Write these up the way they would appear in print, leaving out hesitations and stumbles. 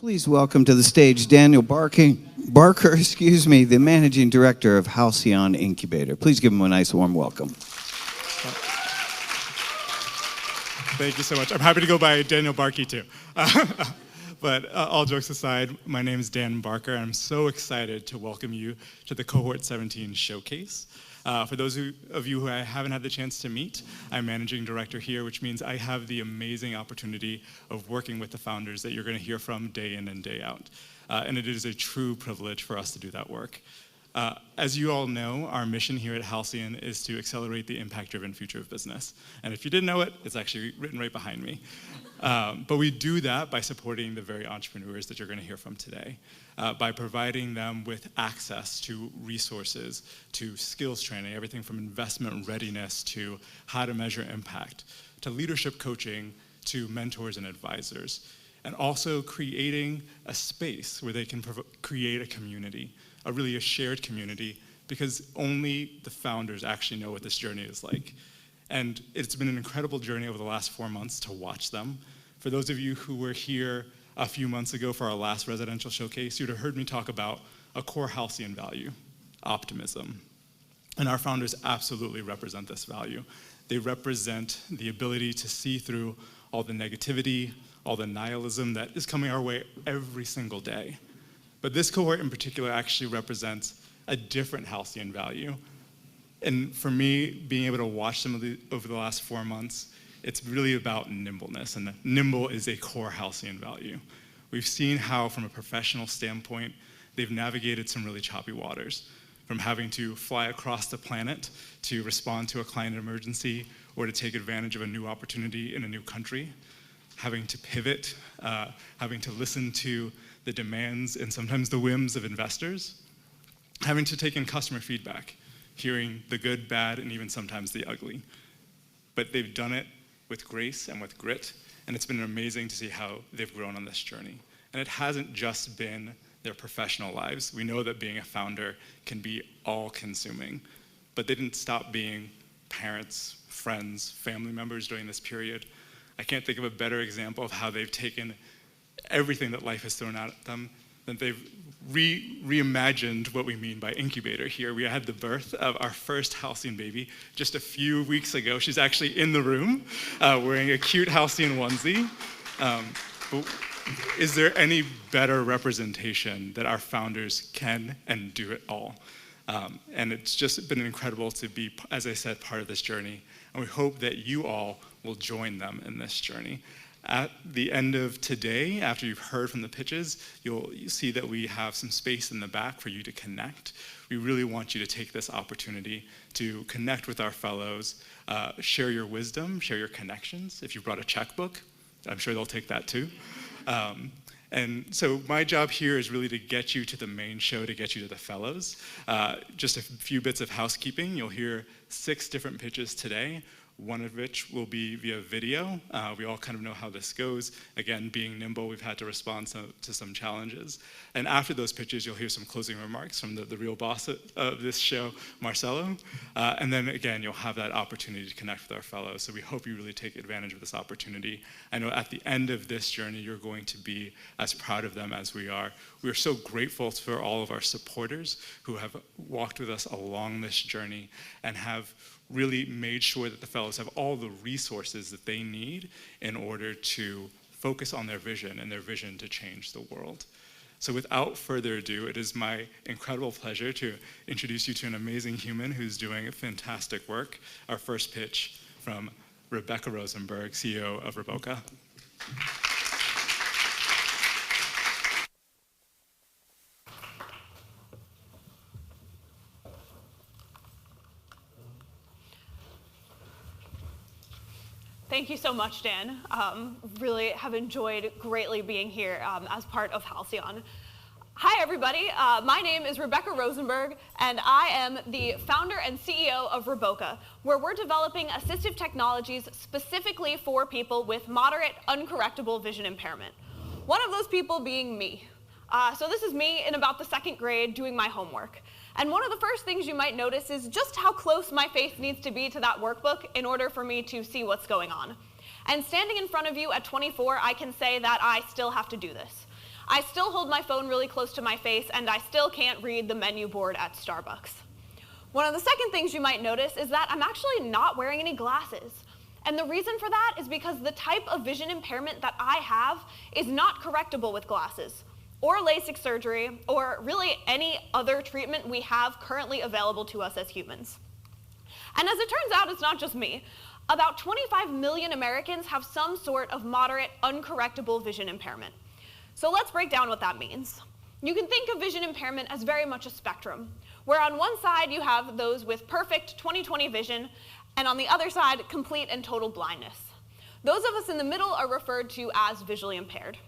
Please welcome to the stage Daniel Barker, the Managing Director of Halcyon Incubator. Please give him a nice warm welcome. Thank you so much. I'm happy to go by Daniel Barkey too. But all jokes aside, my name is Dan Barker, and I'm so excited to welcome you to the Cohort 17 Showcase. For those of you who I haven't had the chance to meet, I'm Managing Director here, which means I have the amazing opportunity of working with the founders that you're going to hear from day in and day out. And it is a true privilege for us to do that work. As you all know, our mission here at Halcyon is to accelerate the impact-driven future of business. And if you didn't know it, it's actually written right behind me. But we do that by supporting the very entrepreneurs that you're going to hear from today, by providing them with access to resources, to skills training, everything from investment readiness to how to measure impact, to leadership coaching, to mentors and advisors, and also creating a space where they can create a community, a shared community, because only the founders actually know what this journey is like. And it's been an incredible journey over the last 4 months to watch them. For those of you who were here a few months ago for our last residential showcase, you'd have heard me talk about a core Halcyon value, optimism. And our founders absolutely represent this value. They represent the ability to see through all the negativity, all the nihilism that is coming our way every single day. But this cohort in particular actually represents a different Halcyon value. And for me, being able to watch them over the last 4 months, it's really about nimbleness, and nimble is a core Halcyon value. We've seen how, from a professional standpoint, they've navigated some really choppy waters, from having to fly across the planet to respond to a client emergency or to take advantage of a new opportunity in a new country, having to pivot, having to listen to the demands and sometimes the whims of investors, having to take in customer feedback, hearing the good, bad, and even sometimes the ugly. But they've done it with grace and with grit, and it's been amazing to see how they've grown on this journey. And it hasn't just been their professional lives. We know that being a founder can be all-consuming, but they didn't stop being parents, friends, family members during this period. I can't think of a better example of how they've taken everything that life has thrown at them, that they've reimagined what we mean by incubator here. We had the birth of our first Halcyon baby just a few weeks ago. She's actually in the room wearing a cute Halcyon onesie. But is there any better representation that our founders can and do it all? And it's just been incredible to be, as I said, part of this journey. And we hope that you all will join them in this journey. At the end of today, after you've heard from the pitches, you'll see that we have some space in the back for you to connect. We really want you to take this opportunity to connect with our fellows, share your wisdom, share your connections. If you brought a checkbook, I'm sure they'll take that too. And so my job here is really to get you to the main show, to get you to the fellows. Just a few bits of housekeeping. You'll hear 6 different pitches today, one of which will be via video. We all kind of know how this goes. Again, being nimble, we've had to respond to some challenges. And after those pitches, you'll hear some closing remarks from the real boss of this show, Marcelo. And then again, you'll have that opportunity to connect with our fellows. So we hope you really take advantage of this opportunity. I know at the end of this journey, you're going to be as proud of them as we are. We are so grateful for all of our supporters who have walked with us along this journey and have really made sure that the fellows have all the resources that they need in order to focus on their vision and their vision to change the world. So without further ado, it is my incredible pleasure to introduce you to an amazing human who's doing fantastic work. Our first pitch from Rebecca Rosenberg, CEO of Reboka. Thank you so much, Dan. Really have enjoyed greatly being here as part of Halcyon. Hi, everybody. My name is Rebecca Rosenberg, and I am the founder and CEO of Reboka, where we're developing assistive technologies specifically for people with moderate, uncorrectable vision impairment. One of those people being me. So this is me in about the 2nd grade doing my homework. And one of the first things you might notice is just how close my face needs to be to that workbook in order for me to see what's going on. And standing in front of you at 24, I can say that I still have to do this. I still hold my phone really close to my face, and I still can't read the menu board at Starbucks. One of the second things you might notice is that I'm actually not wearing any glasses. And the reason for that is because the type of vision impairment that I have is not correctable with glasses, or LASIK surgery, or really any other treatment we have currently available to us as humans. And as it turns out, it's not just me. About 25 million Americans have some sort of moderate, uncorrectable vision impairment. So let's break down what that means. You can think of vision impairment as very much a spectrum, where on one side you have those with perfect 20/20 vision, and on the other side, complete and total blindness. Those of us in the middle are referred to as visually impaired.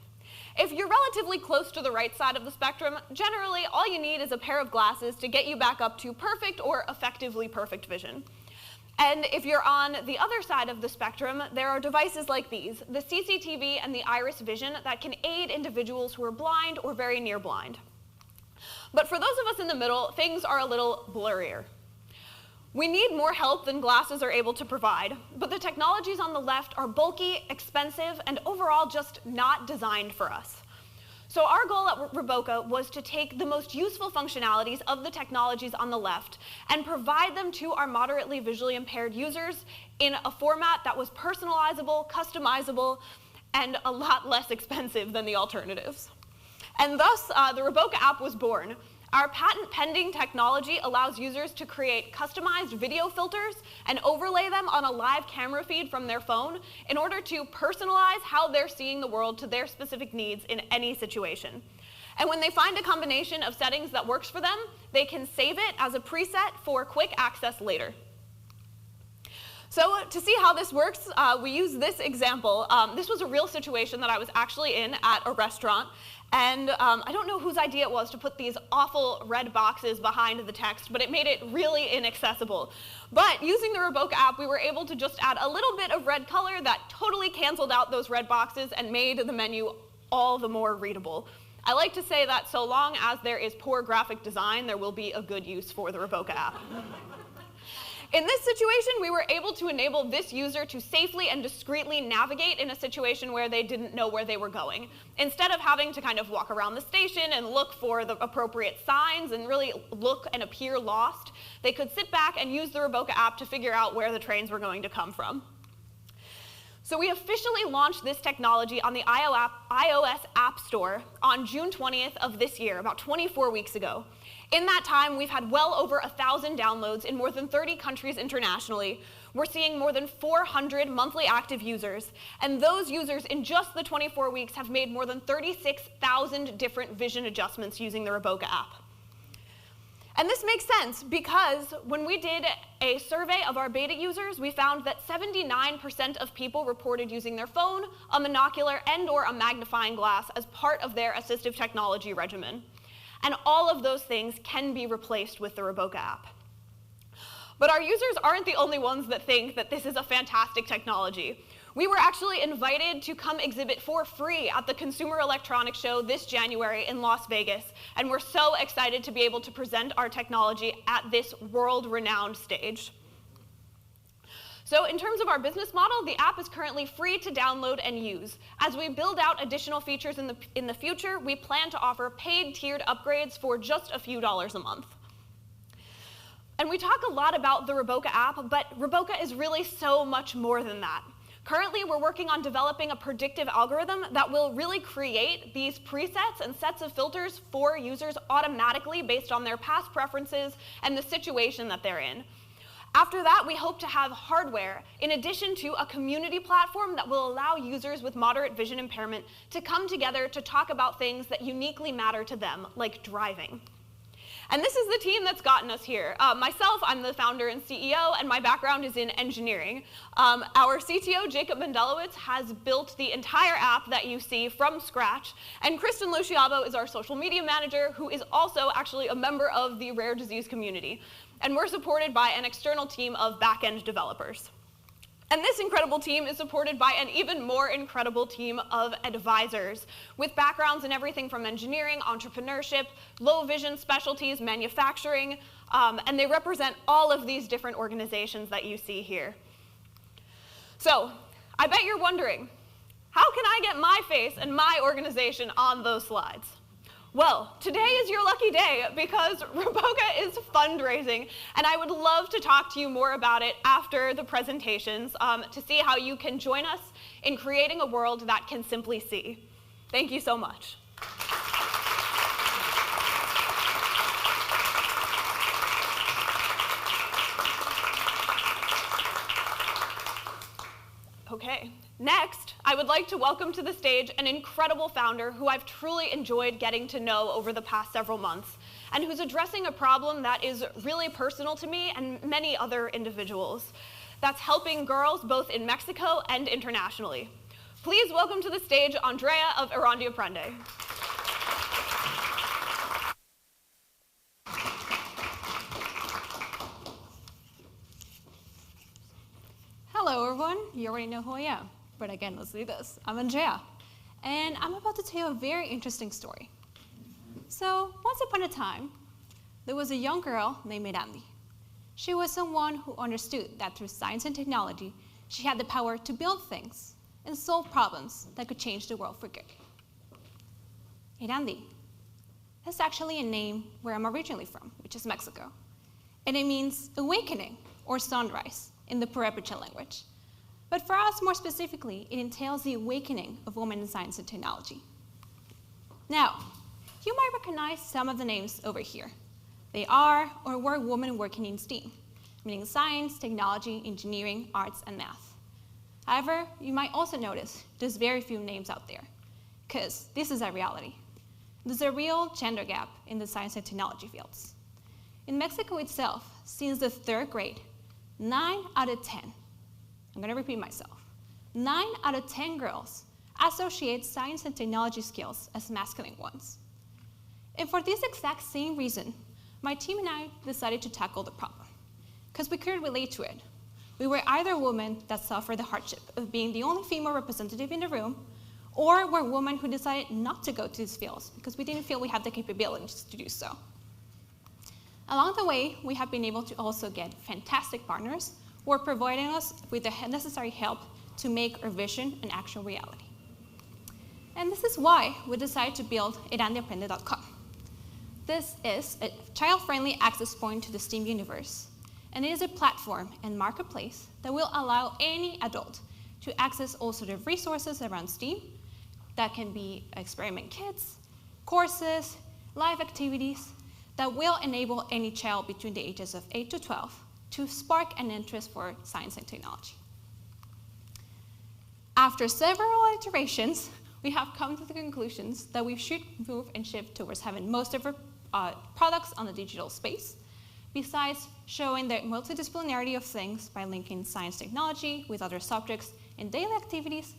If you're relatively close to the right side of the spectrum, generally all you need is a pair of glasses to get you back up to perfect or effectively perfect vision. And if you're on the other side of the spectrum, there are devices like these, the CCTV and the iris vision, that can aid individuals who are blind or very near blind. But for those of us in the middle, things are a little blurrier. We need more help than glasses are able to provide, but the technologies on the left are bulky, expensive, and overall just not designed for us. So our goal at Roboca was to take the most useful functionalities of the technologies on the left and provide them to our moderately visually impaired users in a format that was personalizable, customizable, and a lot less expensive than the alternatives. And thus, the Roboca app was born. Our patent-pending technology allows users to create customized video filters and overlay them on a live camera feed from their phone in order to personalize how they're seeing the world to their specific needs in any situation. And when they find a combination of settings that works for them, they can save it as a preset for quick access later. So to see how this works, we use this example. This was a real situation that I was actually in at a restaurant. And I don't know whose idea it was to put these awful red boxes behind the text, but it made it really inaccessible. But using the Roboca app, we were able to just add a little bit of red color that totally canceled out those red boxes and made the menu all the more readable. I like to say that so long as there is poor graphic design, there will be a good use for the Roboca app. In this situation, we were able to enable this user to safely and discreetly navigate in a situation where they didn't know where they were going. Instead of having to kind of walk around the station and look for the appropriate signs and really look and appear lost, they could sit back and use the Roboca app to figure out where the trains were going to come from. So we officially launched this technology on the iOS App Store on June 20th of this year, about 24 weeks ago. In that time, we've had well over 1,000 downloads in more than 30 countries internationally. We're seeing more than 400 monthly active users, and those users in just the 24 weeks have made more than 36,000 different vision adjustments using the Roboca app. And this makes sense because when we did a survey of our beta users, we found that 79% of people reported using their phone, a monocular, and/or a magnifying glass as part of their assistive technology regimen. And all of those things can be replaced with the Roboca app. But our users aren't the only ones that think that this is a fantastic technology. We were actually invited to come exhibit for free at the Consumer Electronics Show this January in Las Vegas, and we're so excited to be able to present our technology at this world-renowned stage. So in terms of our business model, the app is currently free to download and use. As we build out additional features in the future, we plan to offer paid tiered upgrades for just a few dollars a month. And we talk a lot about the Roboca app, but Roboca is really so much more than that. Currently, we're working on developing a predictive algorithm that will really create these presets and sets of filters for users automatically based on their past preferences and the situation that they're in. After that, we hope to have hardware, in addition to a community platform that will allow users with moderate vision impairment to come together to talk about things that uniquely matter to them, like driving. And this is the team that's gotten us here. Myself, I'm the founder and CEO, and my background is in engineering. Our CTO, Jacob Mendelowitz, has built the entire app that you see from scratch, and Kristen Luciavo is our social media manager, who is also actually a member of the rare disease community. And we're supported by an external team of back-end developers. And this incredible team is supported by an even more incredible team of advisors with backgrounds in everything from engineering, entrepreneurship, low vision specialties, manufacturing, and they represent all of these different organizations that you see here. So, I bet you're wondering, How can I get my face and my organization on those slides? Well, today is your lucky day because Roboca is fundraising, and I would love to talk to you more about it after the presentations to see how you can join us in creating a world that can simply see. Thank you so much. Okay, next, I would like to welcome to the stage an incredible founder who I've truly enjoyed getting to know over the past several months, and who's addressing a problem that is really personal to me and many other individuals. That's helping girls both in Mexico and internationally. Please welcome to the stage Andrea of Erandia Prende. Hello everyone, you already know who I am, but again, let's do this. I'm Andrea, and I'm about to tell you a very interesting story. So, once upon a time, there was a young girl named Mirandi. She was someone who understood that through science and technology, she had the power to build things and solve problems that could change the world for good. Mirandi. That's actually a name where I'm originally from, which is Mexico, and it means awakening or sunrise in the Purépecha language. But for us, more specifically, it entails the awakening of women in science and technology. Now, you might recognize some of the names over here. They are or were women working in STEAM, meaning science, technology, engineering, arts, and math. However, you might also notice there's very few names out there, because this is a reality. There's a real gender gap in the science and technology fields. In Mexico itself, since the 3rd grade, 9 out of 10, I'm going to repeat myself, 9 out of 10 girls associate science and technology skills as masculine ones. And for this exact same reason, my team and I decided to tackle the problem, because we couldn't relate to it. We were either women that suffered the hardship of being the only female representative in the room, or were women who decided not to go to these fields because we didn't feel we had the capabilities to do so. Along the way, we have been able to also get fantastic partners who are providing us with the necessary help to make our vision an actual reality. And this is why we decided to build erandiaprende.com. This is a child-friendly access point to the STEAM universe, and it is a platform and marketplace that will allow any adult to access all sorts of resources around STEAM. That can be experiment kits, courses, live activities, that will enable any child between the ages of 8 to 12 to spark an interest for science and technology. After several iterations, we have come to the conclusions that we should move and shift towards having most of our products on the digital space, besides showing the multidisciplinarity of things by linking science technology with other subjects in daily activities,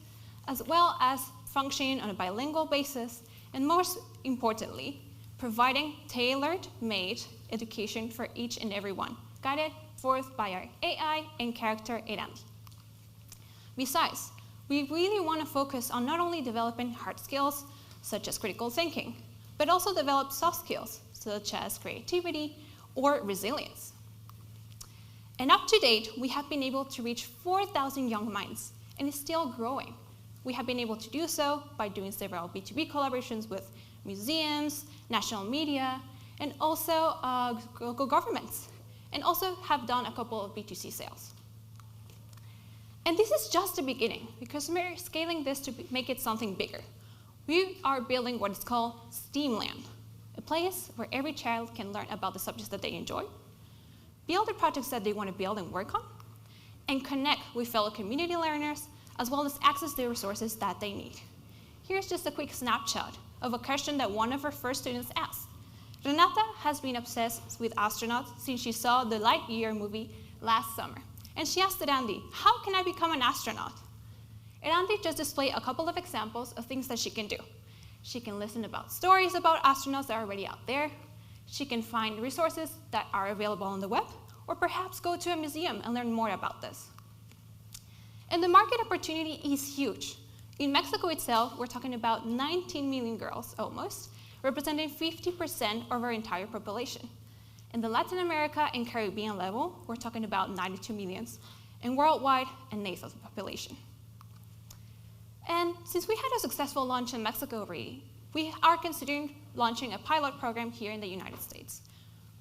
as well as functioning on a bilingual basis, and most importantly, providing tailor-made education for each and every one, guided forth by our AI and character Erandi. Besides, we really want to focus on not only developing hard skills, such as critical thinking, but also develop soft skills, such as creativity or resilience. And up to date, we have been able to reach 4,000 young minds, and it's still growing. We have been able to do so by doing several B2B collaborations with museums, national media, and also local governments, and also have done a couple of B2C sales. And this is just the beginning, because we're scaling this to make it something bigger. We are building what is called STEAMland, a place where every child can learn about the subjects that they enjoy, build the projects that they want to build and work on, and connect with fellow community learners, as well as access the resources that they need. Here's just a quick snapshot of a question that one of our first students asked. Renata has been obsessed with astronauts since she saw the Lightyear movie last summer. And she asked Erandi, how can I become an astronaut? Erandi just displayed a couple of examples of things that she can do. She can listen about stories about astronauts that are already out there. She can find resources that are available on the web, or perhaps go to a museum and learn more about this. And the market opportunity is huge. In Mexico itself, we're talking about 19 million girls, almost, representing 50% of our entire population. In the Latin America and Caribbean level, we're talking about 92 millions, and worldwide, an eighth of the population. And since we had a successful launch in Mexico already, we are considering launching a pilot program here in the United States.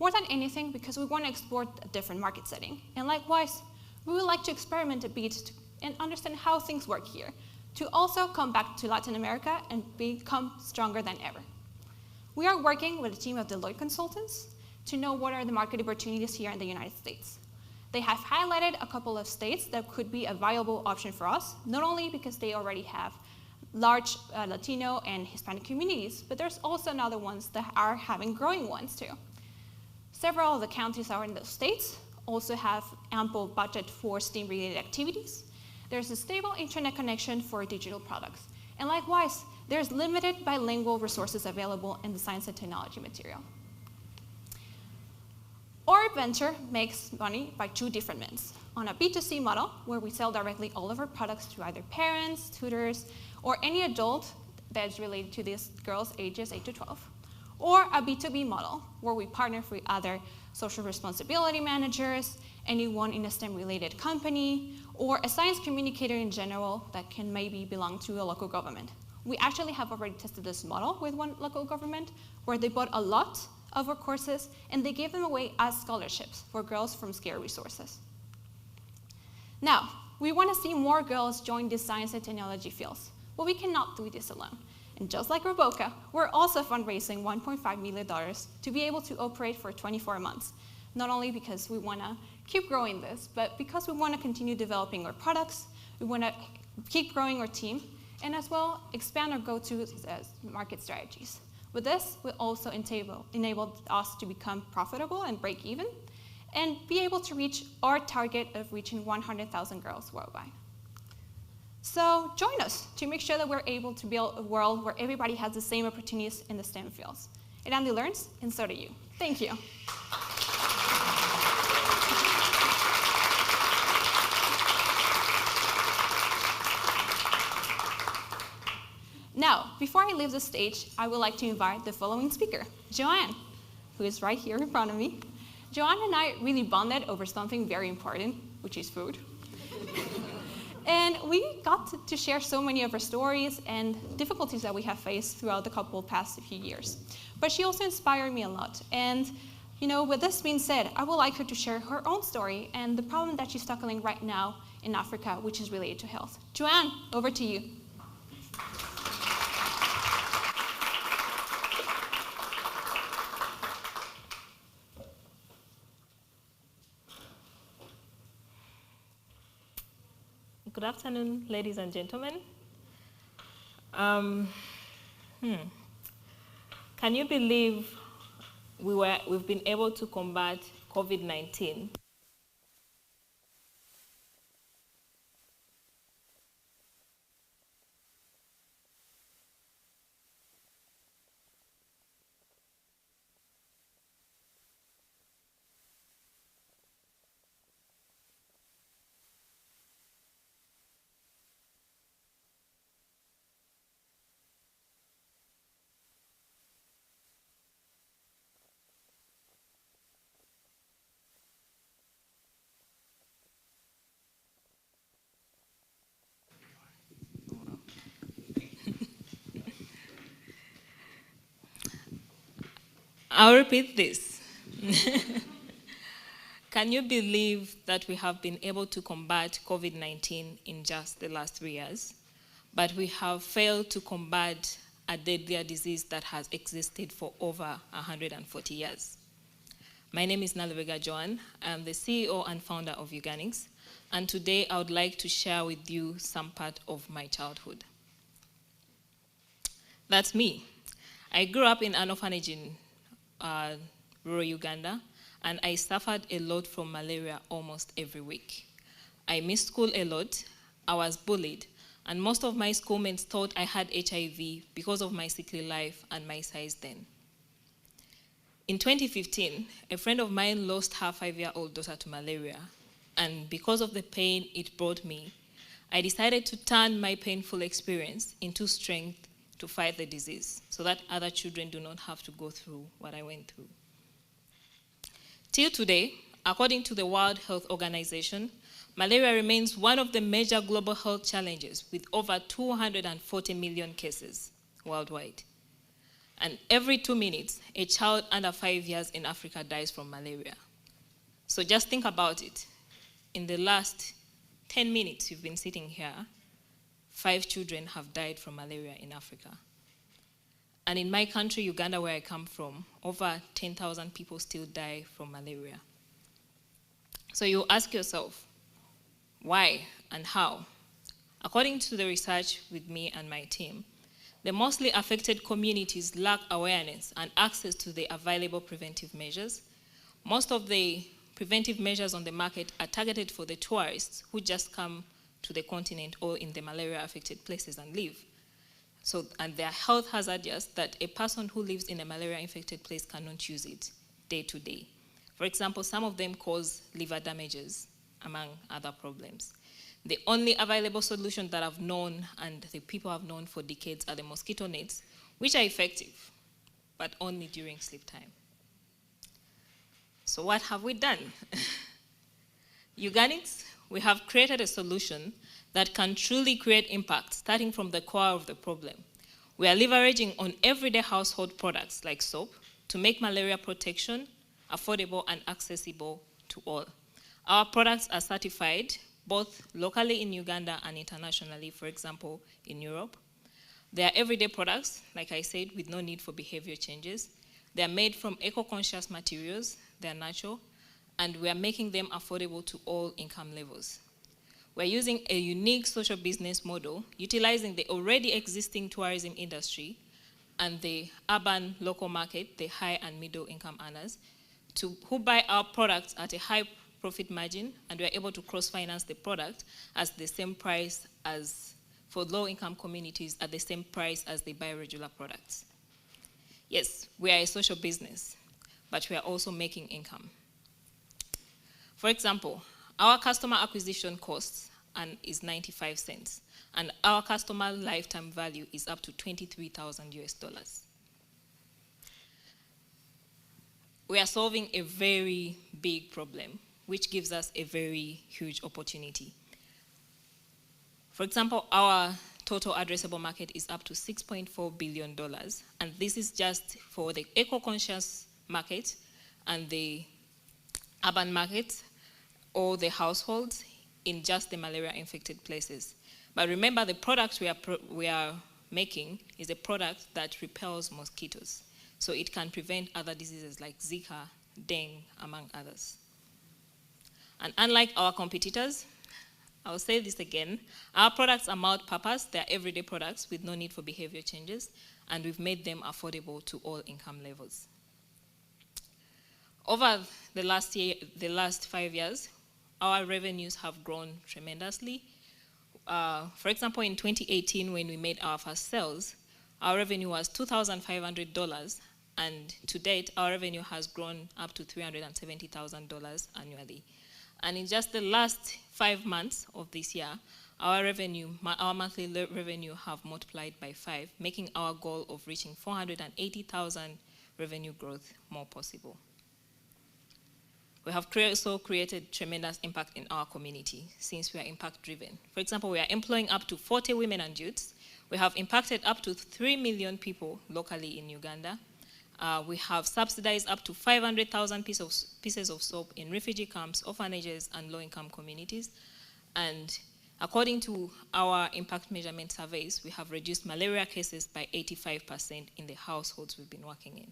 More than anything, because we want to explore a different market setting. And likewise, we would like to experiment a bit and understand how things work here, to also come back to Latin America and become stronger than ever. We are working with a team of Deloitte consultants to know what are the market opportunities here in the United States. They have highlighted a couple of states that could be a viable option for us, not only because they already have large Latino and Hispanic communities, but there's also other ones that are having growing ones too. Several of the counties are in those states also have ample budget for STEAM-related activities. There's a stable internet connection for digital products. And likewise, there's limited bilingual resources available in the science and technology material. Our venture makes money by two different means. On a B2C model, where we sell directly all of our products to either parents, tutors, or any adult that's related to these girls ages 8 to 12. Or a B2B model, where we partner with other social responsibility managers, anyone in a STEM-related company, or a science communicator in general that can maybe belong to a local government. We actually have already tested this model with one local government, where they bought a lot of our courses, and they gave them away as scholarships for girls from scarce resources. Now, we want to see more girls join these science and technology fields, but we cannot do this alone. And just like Roboca, we're also fundraising $1.5 million to be able to operate for 24 months. Not only because we want to keep growing this, but because we want to continue developing our products, we want to keep growing our team, and as well expand our go-to-market strategies. With this, will also enable us to become profitable and break even, and be able to reach our target of reaching 100,000 girls worldwide. So join us to make sure that we're able to build a world where everybody has the same opportunities in the STEM fields. It only learns, and so do you. Thank you. Now, before I leave the stage, I would like to invite the following speaker, Joanne, who is right here in front of me. Joanne and I really bonded over something very important, which is food. And we got to share so many of our stories and difficulties that we have faced throughout the past few years. But she also inspired me a lot. And with this being said, I would like her to share her own story and the problem that she's tackling right now in Africa, which is related to health. Joanne, over to you. Good afternoon, ladies and gentlemen. Can you believe we've been able to combat COVID-19? I'll repeat this. Can you believe that we have been able to combat COVID-19 in just the last 3 years, but we have failed to combat a deadlier disease that has existed for over 140 years? My name is Nalubega Joan. I'm the CEO and founder of Uganix, and today I would like to share with you some part of my childhood. That's me. I grew up in an orphanage in rural Uganda, and I suffered a lot from malaria almost every week. I missed school a lot, I was bullied, and most of my schoolmates thought I had HIV because of my sickly life and my size then. In 2015, a friend of mine lost her 5-year-old daughter to malaria, and because of the pain it brought me, I decided to turn my painful experience into strength to fight the disease so that other children do not have to go through what I went through. Till today, according to the World Health Organization, malaria remains one of the major global health challenges with over 240 million cases worldwide. And every 2 minutes, a child under 5 years in Africa dies from malaria. So just think about it. In the last 10 minutes you've been sitting here, 5 children have died from malaria in Africa. And in my country, Uganda, where I come from, over 10,000 people still die from malaria. So you ask yourself, why and how? According to the research with me and my team, the mostly affected communities lack awareness and access to the available preventive measures. Most of the preventive measures on the market are targeted for the tourists who just come to the continent or in the malaria-affected places and live. So, and they are health hazardous that a person who lives in a malaria-infected place cannot use it day to day. For example, some of them cause liver damages, among other problems. The only available solution that I've known and the people have known for decades are the mosquito nets, which are effective, but only during sleep time. So what have we done? Ugandans, we have created a solution that can truly create impact, starting from the core of the problem. We are leveraging on everyday household products like soap to make malaria protection affordable and accessible to all. Our products are certified both locally in Uganda and internationally, for example, in Europe. They are everyday products, like I said, with no need for behavior changes. They are made from eco-conscious materials, they are natural, and we are making them affordable to all income levels. We're using a unique social business model, utilizing the already existing tourism industry and the urban local market, the high and middle income earners, who buy our products at a high profit margin, and we're able to cross-finance the product at the same price as, for low-income communities, at the same price as they buy regular products. Yes, we are a social business, but we are also making income. For example, our customer acquisition cost is 95 cents, and our customer lifetime value is up to $23,000. We are solving a very big problem, which gives us a very huge opportunity. For example, our total addressable market is up to $6.4 billion, and this is just for the eco-conscious market and the urban market, or the households in just the malaria-infected places. But remember, the product we are making is a product that repels mosquitoes, so it can prevent other diseases like Zika, dengue, among others. And unlike our competitors, I'll say this again, our products are multi-purpose, they're everyday products with no need for behavior changes, and we've made them affordable to all income levels. Over the last 5 years, our revenues have grown tremendously. For example, in 2018, when we made our first sales, our revenue was $2,500, and to date, our revenue has grown up to $370,000 annually. And in just the last 5 months of this year, our monthly revenue have multiplied by 5, making our goal of reaching 480,000 revenue growth more possible. We have also created tremendous impact in our community since we are impact driven. For example, we are employing up to 40 women and youths. We have impacted up to 3 million people locally in Uganda. We have subsidized up to 500,000 pieces of soap in refugee camps, orphanages, and low-income communities. And according to our impact measurement surveys, we have reduced malaria cases by 85% in the households we've been working in.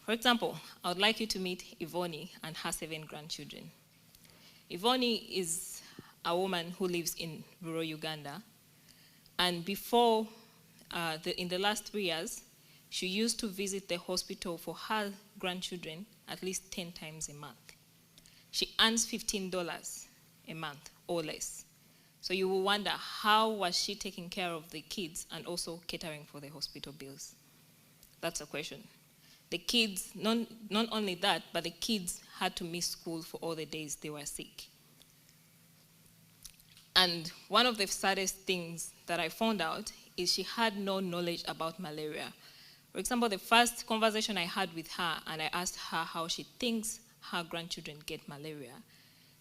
For example, I would like you to meet Ivoni and her 7 grandchildren. Ivoni is a woman who lives in rural Uganda, and before, in the last 3 years, she used to visit the hospital for her grandchildren at least 10 times a month. She earns $15 a month or less. So you will wonder, how was she taking care of the kids and also catering for the hospital bills? That's a question. The kids, not only that, but the kids had to miss school for all the days they were sick. And one of the saddest things that I found out is she had no knowledge about malaria. For example, the first conversation I had with her, and I asked her how she thinks her grandchildren get malaria,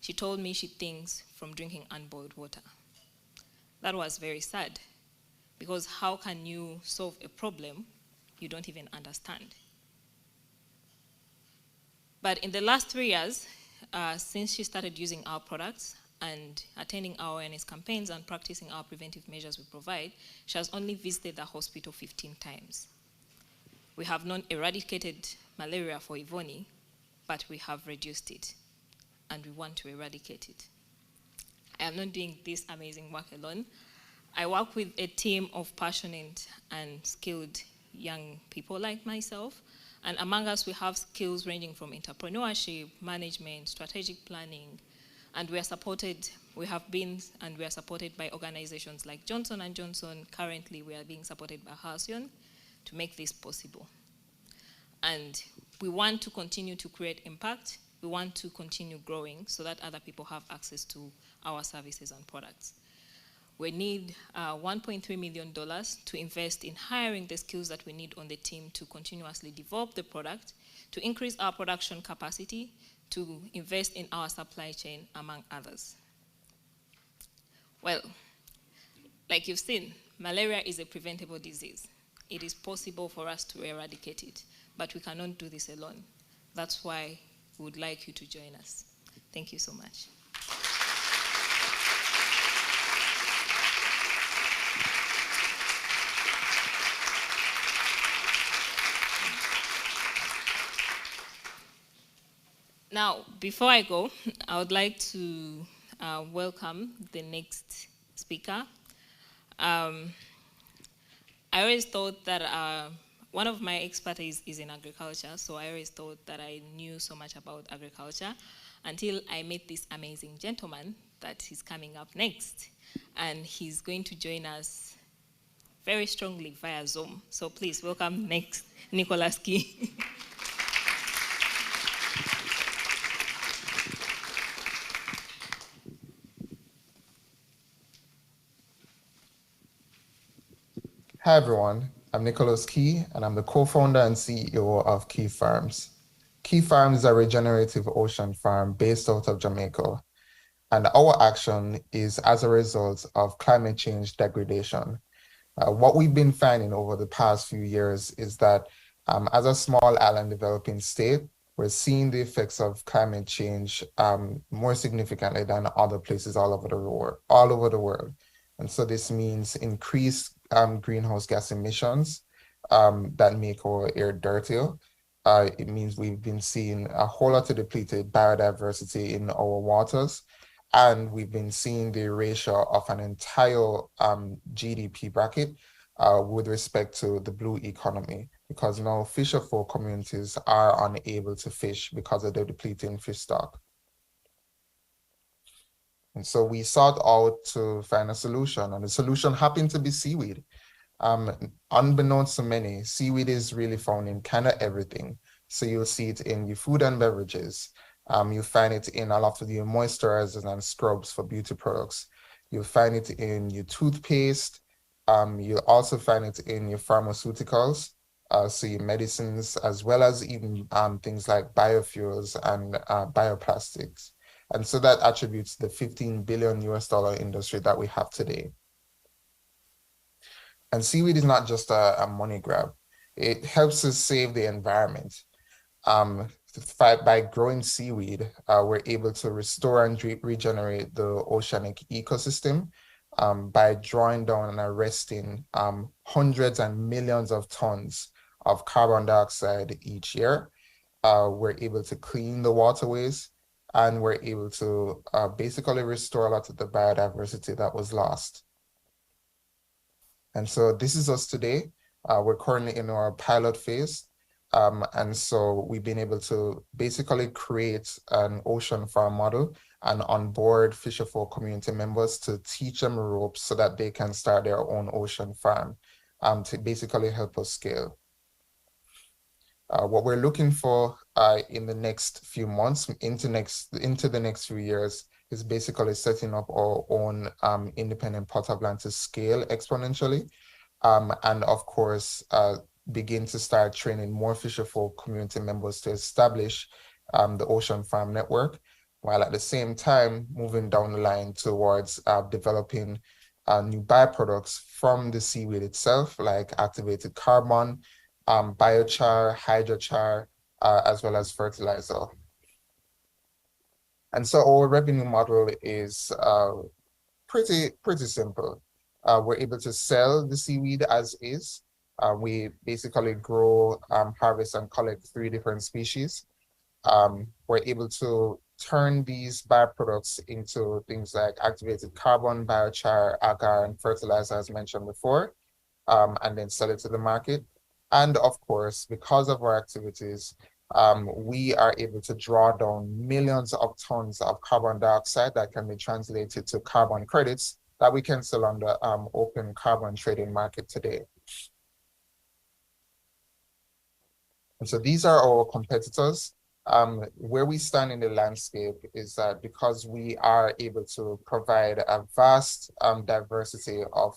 She told me she thinks from drinking unboiled water. That was very sad, because how can you solve a problem you don't even understand? But in the last 3 years, since she started using our products and attending our awareness campaigns and practicing our preventive measures we provide, she has only visited the hospital 15 times. We have not eradicated malaria for Ivoni, but we have reduced it, and we want to eradicate it. I am not doing this amazing work alone. I work with a team of passionate and skilled young people like myself, and among us we have skills ranging from entrepreneurship, management, strategic planning, and we are supported by organizations like Johnson & Johnson. Currently we are being supported by Halcyon to make this possible. And we want to continue to create impact. We want to continue growing so that other people have access to our services and products. We need $1.3 million to invest in hiring the skills that we need on the team to continuously develop the product, to increase our production capacity, to invest in our supply chain, among others. Well, like you've seen, malaria is a preventable disease. It is possible for us to eradicate it, but we cannot do this alone. That's why we would like you to join us. Thank you so much. Now, before I go, I would like to welcome the next speaker. I always thought that one of my expertise is in agriculture, so I always thought that I knew so much about agriculture until I met this amazing gentleman that is coming up next. And he's going to join us very strongly via Zoom. So please welcome next Nicholas Key. Hi everyone, I'm Nicholas Key and I'm the co-founder and CEO of Key Farms. Key Farms is a regenerative ocean farm based out of Jamaica, and our action is as a result of climate change degradation. What we've been finding over the past few years is that as a small island developing state, we're seeing the effects of climate change more significantly than other places all over the world. And so this means increased greenhouse gas emissions that make our air dirtier. It means we've been seeing a whole lot of depleted biodiversity in our waters, and we've been seeing the erasure of an entire GDP bracket with respect to the blue economy, because now fisher-folk communities are unable to fish because of the depleting fish stock. And so we sought out to find a solution, and the solution happened to be seaweed. Unbeknownst to many, seaweed is really found in kind of everything. So you'll see it in your food and beverages. You'll find it in a lot of your moisturizers and scrubs for beauty products. You'll find it in your toothpaste. You'll also find it in your pharmaceuticals, so your medicines, as well as even things like biofuels and bioplastics. And so that attributes the $15 billion industry that we have today. And seaweed is not just a money grab. It helps us save the environment. By growing seaweed, we're able to restore and regenerate the oceanic ecosystem by drawing down and arresting hundreds and millions of tons of carbon dioxide each year. We're able to clean the waterways, and we're able to basically restore a lot of the biodiversity that was lost. And so this is us today. We're currently in our pilot phase. And so we've been able to basically create an ocean farm model and onboard fisher-folk community members to teach them ropes so that they can start their own ocean farm to basically help us scale. What we're looking for in the next few months, into the next few years, is basically setting up our own independent pot of land to scale exponentially, and of course, begin to start training more fisher-folk community members to establish the Ocean Farm Network, while at the same time moving down the line towards developing new byproducts from the seaweed itself, like activated carbon, biochar, hydrochar, as well as fertilizer. And so our revenue model is pretty simple. We're able to sell the seaweed as is. We basically grow, harvest, and collect 3 different species. We're able to turn these byproducts into things like activated carbon, biochar, agar, and fertilizer, as mentioned before, and then sell it to the market. And of course, because of our activities, we are able to draw down millions of tons of carbon dioxide that can be translated to carbon credits that we can sell on the open carbon trading market today. And so these are our competitors. Where we stand in the landscape is that because we are able to provide a vast diversity of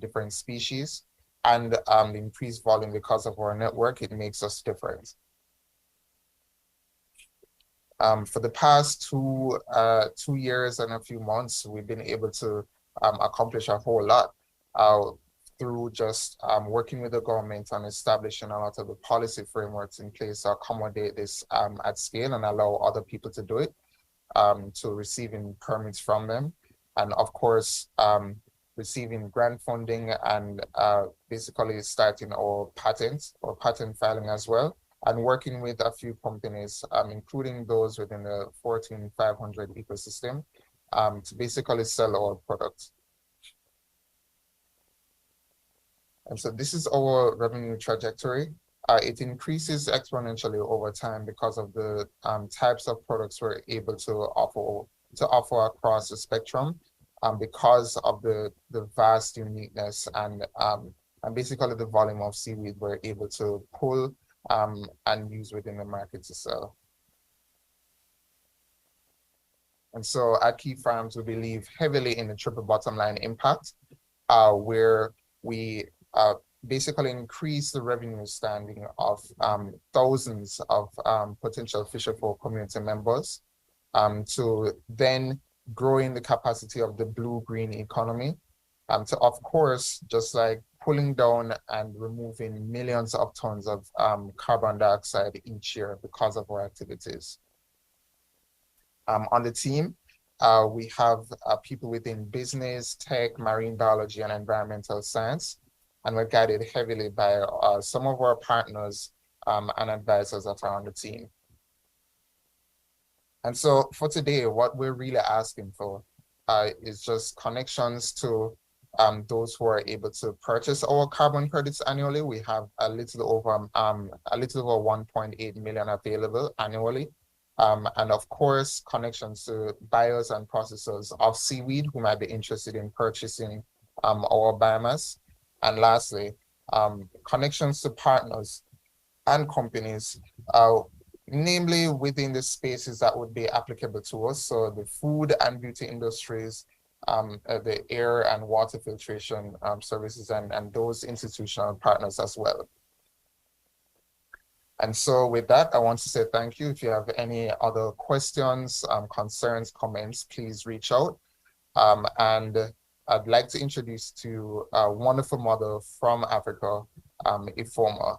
different species and increased volume because of our network, it makes us different. For the past 2 years and a few months, we've been able to accomplish a whole lot through just working with the government on establishing a lot of the policy frameworks in place to accommodate this at scale and allow other people to do it, to receiving permits from them. And of course, receiving grant funding and basically starting our patent filing as well, and working with a few companies, including those within the 14500 ecosystem, to basically sell our products. And so this is our revenue trajectory. It increases exponentially over time because of the types of products we're able to offer across the spectrum, because of the vast uniqueness and basically the volume of seaweed we're able to pull and use within the market to sell. And so at Key Farms, we believe heavily in the triple bottom line impact, where we basically increase the revenue standing of thousands of potential Fisher Folk community members, to then growing the capacity of the blue-green economy, to, of course, just like pulling down and removing millions of tons of carbon dioxide each year because of our activities. On the team, we have people within business, tech, marine biology, and environmental science, and we're guided heavily by some of our partners and advisors that are on the team. And so for today, what we're really asking for is just connections to those who are able to purchase our carbon credits annually. We have a little over 1.8 million available annually. And of course, connections to buyers and processors of seaweed who might be interested in purchasing our biomass. And lastly, connections to partners and companies, namely within the spaces that would be applicable to us. So the food and beauty industries, the air and water filtration services, and those institutional partners as well. And so with that, I want to say thank you. If you have any other questions, concerns, comments, please reach out. And I'd like to introduce to you a wonderful mother from Africa, Ifoma.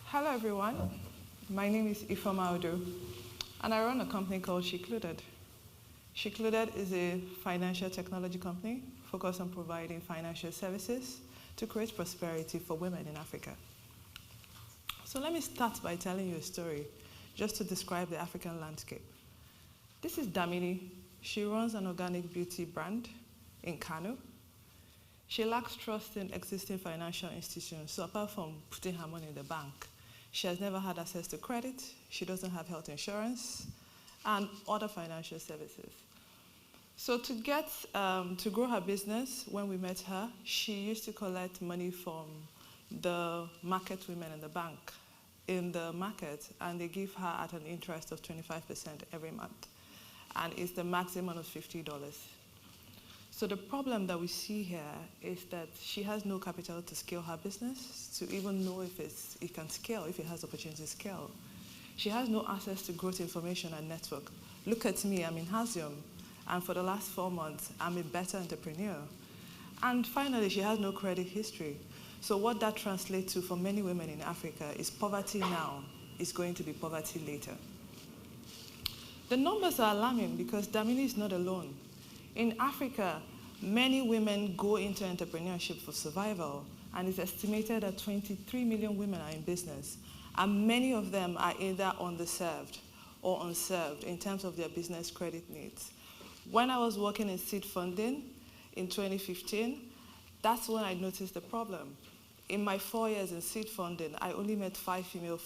Hello everyone, my name is Ifoma Odo, and I run a company called Shecluded. Shecluded is a financial technology company focused on providing financial services to create prosperity for women in Africa. So let me start by telling you a story just to describe the African landscape. This is Damini. She runs an organic beauty brand in Kano. She lacks trust in existing financial institutions, so apart from putting her money in the bank, she has never had access to credit, she doesn't have health insurance, and other financial services. So to grow her business, when we met her, she used to collect money from the market women in the bank. in the market, and they give her at an interest of 25% every month. And it's the maximum of $50. So the problem that we see here is that she has no capital to scale her business, to even know if it can scale, if it has opportunity to scale. She has no access to growth information and network. Look at me, I'm in Halcyon, and for the last 4 months, I'm a better entrepreneur. And finally, she has no credit history. So what that translates to for many women in Africa is poverty now is going to be poverty later. The numbers are alarming because Damini is not alone. In Africa, many women go into entrepreneurship for survival, and it's estimated that 23 million women are in business, and many of them are either underserved or unserved in terms of their business credit needs. When I was working in seed funding in 2015, that's when I noticed the problem. In my 4 years in seed funding, I only met 5 female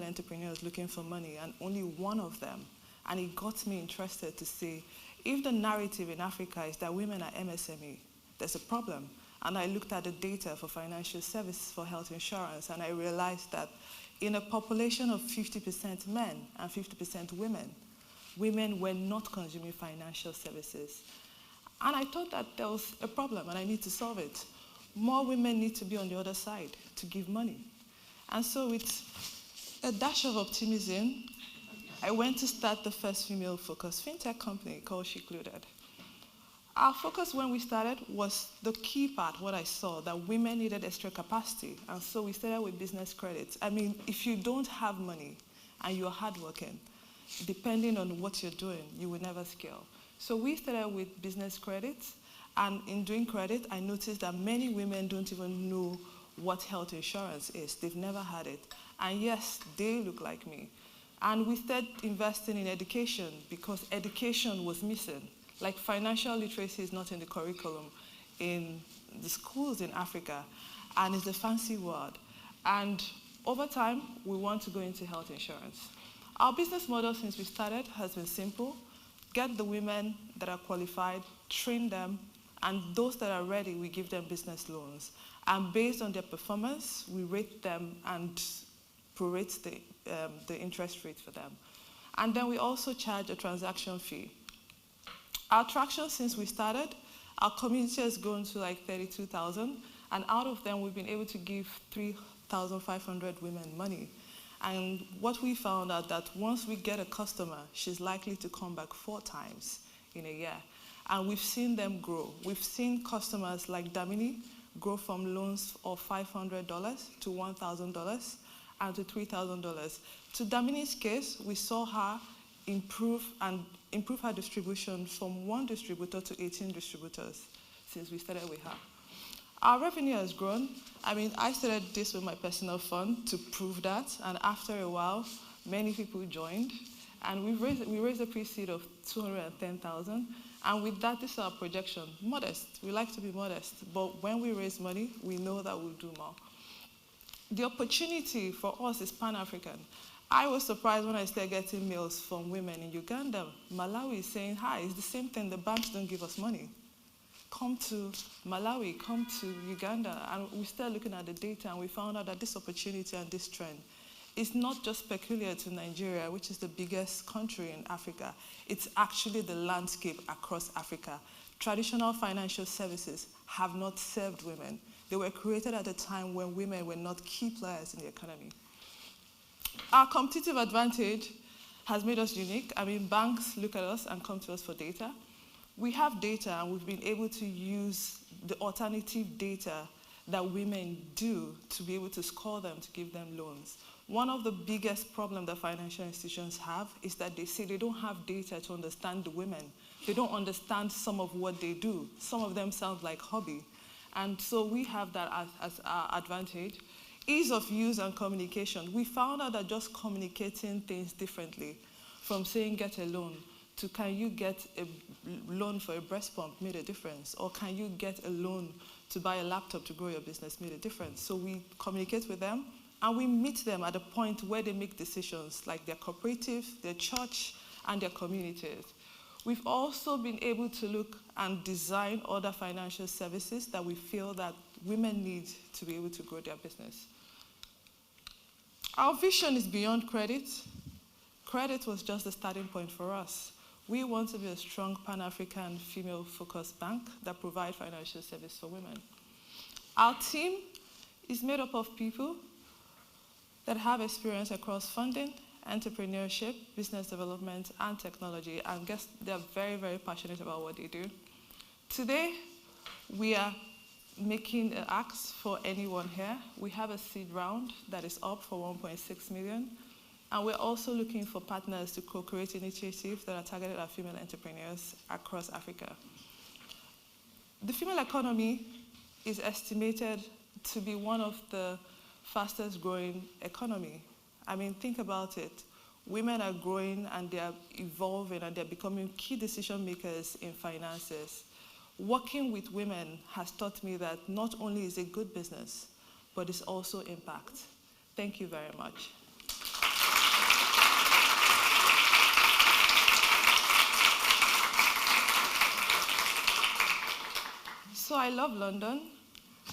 entrepreneurs looking for money, and only one of them. And it got me interested to see if the narrative in Africa is that women are MSME, there's a problem. And I looked at the data for financial services for health insurance, and I realized that in a population of 50% men and 50% women, women were not consuming financial services. And I thought that there was a problem and I need to solve it. More women need to be on the other side to give money. And so with a dash of optimism, I went to start the first female-focused fintech company called Inclubator. Our focus when we started was the key part, what I saw, that women needed extra capacity. And so we started with business credits. I mean, if you don't have money and you're hardworking, depending on what you're doing, you will never scale. So we started with business credits. And in doing credit, I noticed that many women don't even know what health insurance is. They've never had it. And yes, they look like me. And we started investing in education because education was missing. Like financial literacy is not in the curriculum in the schools in Africa, and it's a fancy word. And over time, we want to go into health insurance. Our business model since we started has been simple. Get the women that are qualified, train them, and those that are ready, we give them business loans. And based on their performance, we rate them and prorate the interest rate for them. And then we also charge a transaction fee. Our traction since we started, our community has grown to like 32,000, and out of them, we've been able to give 3,500 women money. And what we found out that once we get a customer, she's likely to come back 4 times in a year. And we've seen them grow. We've seen customers like Damini grow from loans of $500 to $1,000 and to $3,000. To Damini's case, we saw her improve her distribution from 1 distributor to 18 distributors since we started with her. Our revenue has grown. I mean, I started this with my personal fund to prove that, and after a while, many people joined, and we raised a pre-seed of 210,000, and with that, this is our projection. Modest. We like to be modest, but when we raise money, we know that we'll do more. The opportunity for us is Pan-African. I was surprised when I started getting mails from women in Uganda. Malawi is saying, hi, it's the same thing, the banks don't give us money. Come to Malawi, come to Uganda. And we started looking at the data, and we found out that this opportunity and this trend is not just peculiar to Nigeria, which is the biggest country in Africa. It's actually the landscape across Africa. Traditional financial services have not served women. They were created at a time when women were not key players in the economy. Our competitive advantage has made us unique. I mean, banks look at us and come to us for data. We have data, and we've been able to use the alternative data that women do to be able to score them, to give them loans. One of the biggest problems that financial institutions have is that they say they don't have data to understand the women. They don't understand some of what they do. Some of them sound like hobby. And so we have that as our advantage. Ease of use and communication. We found out that just communicating things differently, from saying get a loan to can you get a loan for a breast pump made a difference, or can you get a loan to buy a laptop to grow your business made a difference. So we communicate with them, and we meet them at a point where they make decisions, like their cooperative, their church, and their communities. We've also been able to look and design other financial services that we feel that women need to be able to grow their business. Our vision is beyond credit. Credit was just the starting point for us. We want to be a strong Pan-African female-focused bank that provides financial service for women. Our team is made up of people that have experience across funding, entrepreneurship, business development, and technology, and guess they're very, very passionate about what they do. Today, we are making an ask for anyone here. We have a seed round that is up for 1.6 million, and we're also looking for partners to co-create initiatives that are targeted at female entrepreneurs across Africa. The female economy is estimated to be one of the fastest growing economy. I mean, think about it. Women are growing and they are evolving and they're becoming key decision makers in finances. Working with women has taught me that not only is it good business, but it's also impact. Thank you very much. So I love London.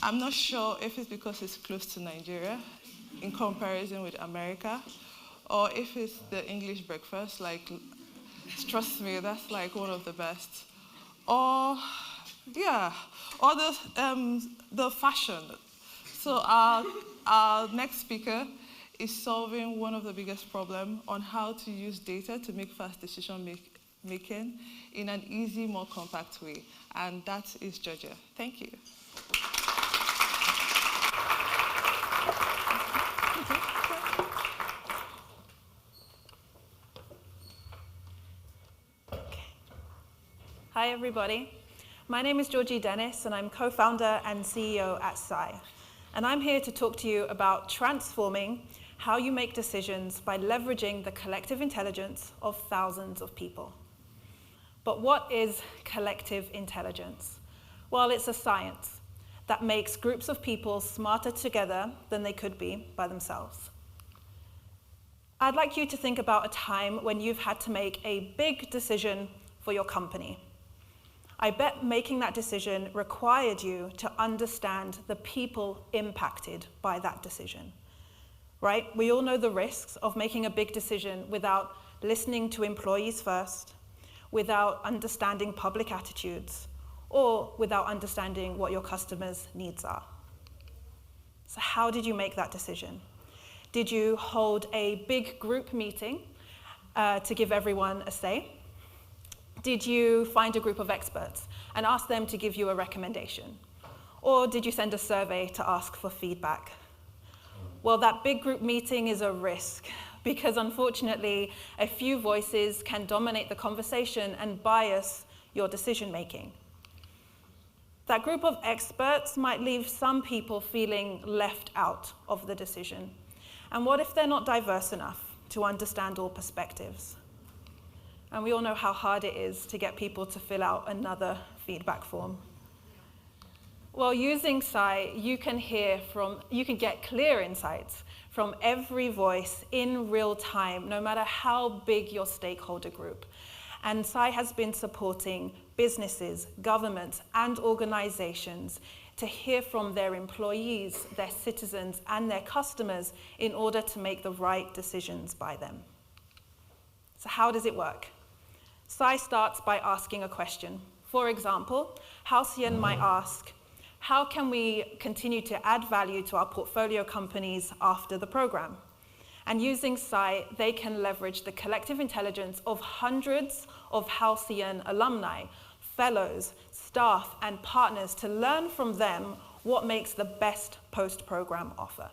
I'm not sure if it's because it's close to Nigeria in comparison with America, or if it's the English breakfast, like, trust me, that's like one of the best. Or, yeah, or the fashion. So our next speaker is solving one of the biggest problems on how to use data to make fast decision making in an easy, more compact way. And that is Georgia. Thank you. Hi, everybody. My name is Georgie Dennis, and I'm co-founder and CEO at Psy. And I'm here to talk to you about transforming how you make decisions by leveraging the collective intelligence of thousands of people. But what is collective intelligence? Well, it's a science that makes groups of people smarter together than they could be by themselves. I'd like you to think about a time when you've had to make a big decision for your company. I bet making that decision required you to understand the people impacted by that decision, right? We all know the risks of making a big decision without listening to employees first, without understanding public attitudes, or without understanding what your customers' needs are. So how did you make that decision? Did you hold a big group meeting to give everyone a say? Did you find a group of experts and ask them to give you a recommendation? Or did you send a survey to ask for feedback? Well, that big group meeting is a risk because unfortunately, a few voices can dominate the conversation and bias your decision making. That group of experts might leave some people feeling left out of the decision. And what if they're not diverse enough to understand all perspectives? And we all know how hard it is to get people to fill out another feedback form. Well, using Psy, you can get clear insights from every voice in real time, no matter how big your stakeholder group. And Psy has been supporting businesses, governments, and organizations to hear from their employees, their citizens, and their customers in order to make the right decisions by them. So how does it work? Psy starts by asking a question. For example, Halcyon might ask, how can we continue to add value to our portfolio companies after the program? And using Psy, they can leverage the collective intelligence of hundreds of Halcyon alumni, fellows, staff, and partners to learn from them what makes the best post-program offer.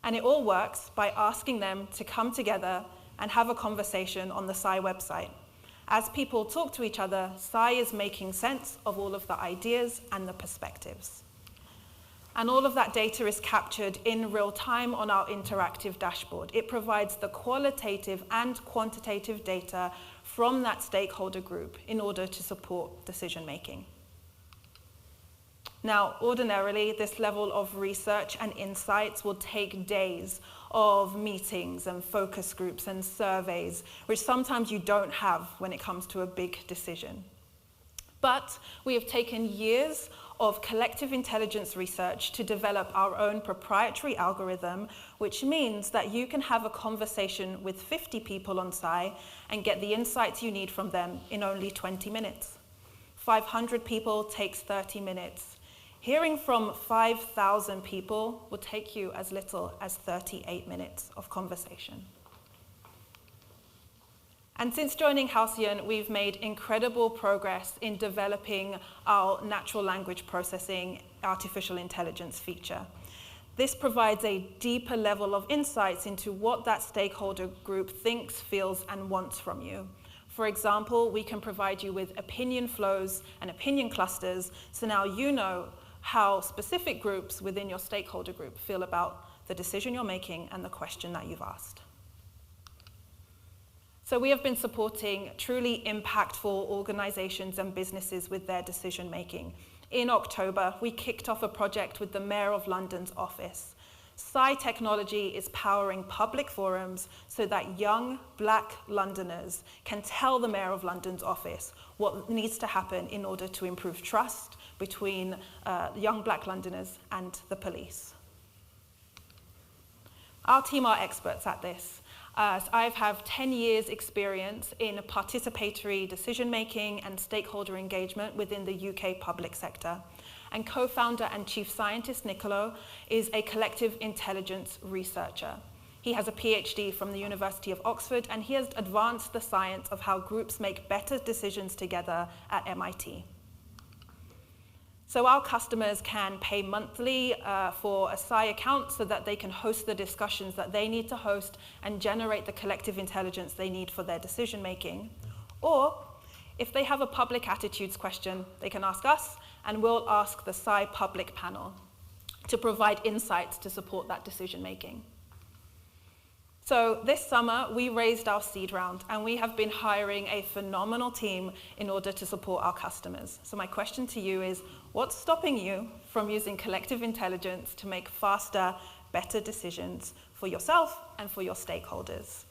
And it all works by asking them to come together and have a conversation on the Psy website. As people talk to each other, Psy is making sense of all of the ideas and the perspectives. And all of that data is captured in real time on our interactive dashboard. It provides the qualitative and quantitative data from that stakeholder group in order to support decision making. Now, ordinarily, this level of research and insights will take days of meetings and focus groups and surveys, which sometimes you don't have when it comes to a big decision. But we have taken years of collective intelligence research to develop our own proprietary algorithm, which means that you can have a conversation with 50 people on Psy and get the insights you need from them in only 20 minutes. 500 people takes 30 minutes. Hearing from 5,000 people will take you as little as 38 minutes of conversation. And since joining Halcyon, we've made incredible progress in developing our natural language processing artificial intelligence feature. This provides a deeper level of insights into what that stakeholder group thinks, feels, and wants from you. For example, we can provide you with opinion flows and opinion clusters, so now you know how specific groups within your stakeholder group feel about the decision you're making and the question that you've asked. So we have been supporting truly impactful organizations and businesses with their decision making. In October, we kicked off a project with the Mayor of London's office. Psy technology is powering public forums so that young Black Londoners can tell the Mayor of London's office what needs to happen in order to improve trust between young Black Londoners and the police. Our team are experts at this. I have 10 years experience in participatory decision-making and stakeholder engagement within the UK public sector. And co-founder and chief scientist Nicolo is a collective intelligence researcher. He has a PhD from the University of Oxford, and he has advanced the science of how groups make better decisions together at MIT. So our customers can pay monthly for a Psy account so that they can host the discussions that they need to host and generate the collective intelligence they need for their decision making. Or if they have a public attitudes question, they can ask us, and we'll ask the Psy public panel to provide insights to support that decision making. So this summer, we raised our seed round, and we have been hiring a phenomenal team in order to support our customers. So my question to you is, what's stopping you from using collective intelligence to make faster, better decisions for yourself and for your stakeholders?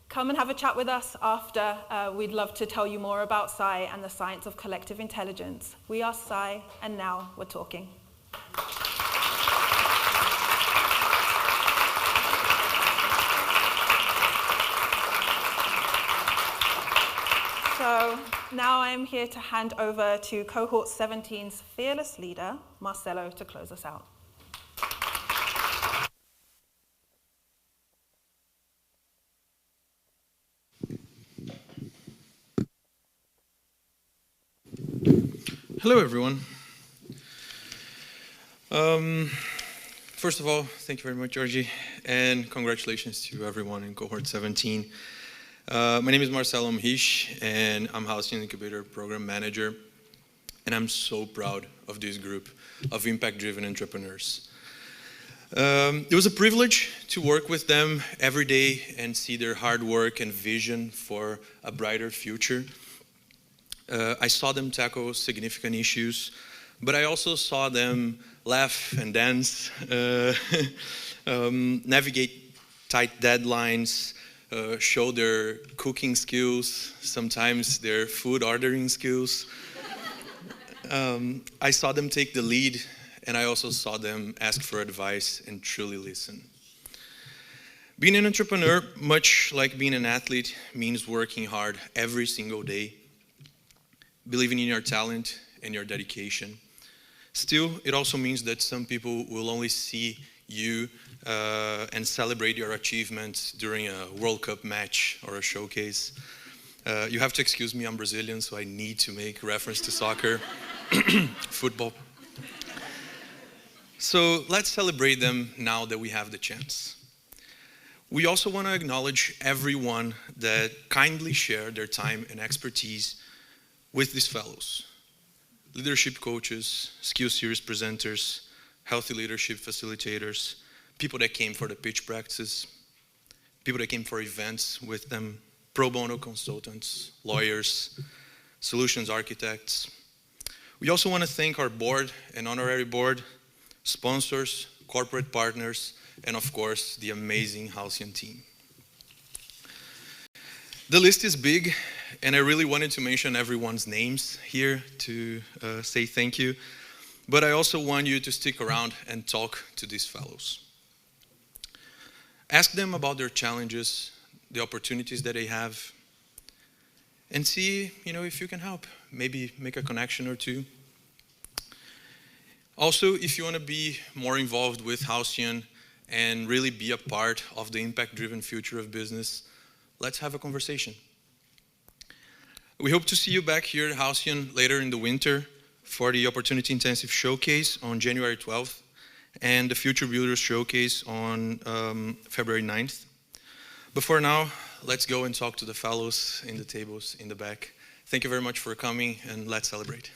Come and have a chat with us after. We'd love to tell you more about Psy and the science of collective intelligence. We are Psy, and now we're talking. So now I'm here to hand over to Cohort 17's fearless leader, Marcelo, to close us out. Hello, everyone. First of all, thank you very much, Georgie, and congratulations to everyone in Cohort 17. My name is Marcelo Mhish, and I'm Halcyon Incubator Program Manager, and I'm so proud of this group of impact-driven entrepreneurs. It was a privilege to work with them every day and see their hard work and vision for a brighter future. I saw them tackle significant issues, but I also saw them laugh and dance, navigate tight deadlines, show their cooking skills, sometimes their food ordering skills. I saw them take the lead, and I also saw them ask for advice and truly listen. Being an entrepreneur, much like being an athlete, means working hard every single day, believing in your talent and your dedication. Still, it also means that some people will only see you and celebrate your achievements during a World Cup match or a showcase. You have to excuse me, I'm Brazilian, so I need to make reference to soccer, football. So let's celebrate them now that we have the chance. We also want to acknowledge everyone that kindly shared their time and expertise with these fellows. Leadership coaches, skill series presenters, healthy leadership facilitators, people that came for the pitch practices, people that came for events with them, pro bono consultants, lawyers, solutions architects. We also want to thank our board and honorary board, sponsors, corporate partners, and of course, the amazing Halcyon team. The list is big, and I really wanted to mention everyone's names here to say thank you. but I also want you to stick around and talk to these fellows. Ask them about their challenges, the opportunities that they have, and see, if you can help. Maybe make a connection or two. Also, if you want to be more involved with Halcyon and really be a part of the impact-driven future of business, let's have a conversation. We hope to see you back here at Halcyon later in the winter for the Opportunity Intensive Showcase on January 12th and the Future Builders Showcase on February 9th. But for now, let's go and talk to the fellows in the tables in the back. Thank you very much for coming, and let's celebrate.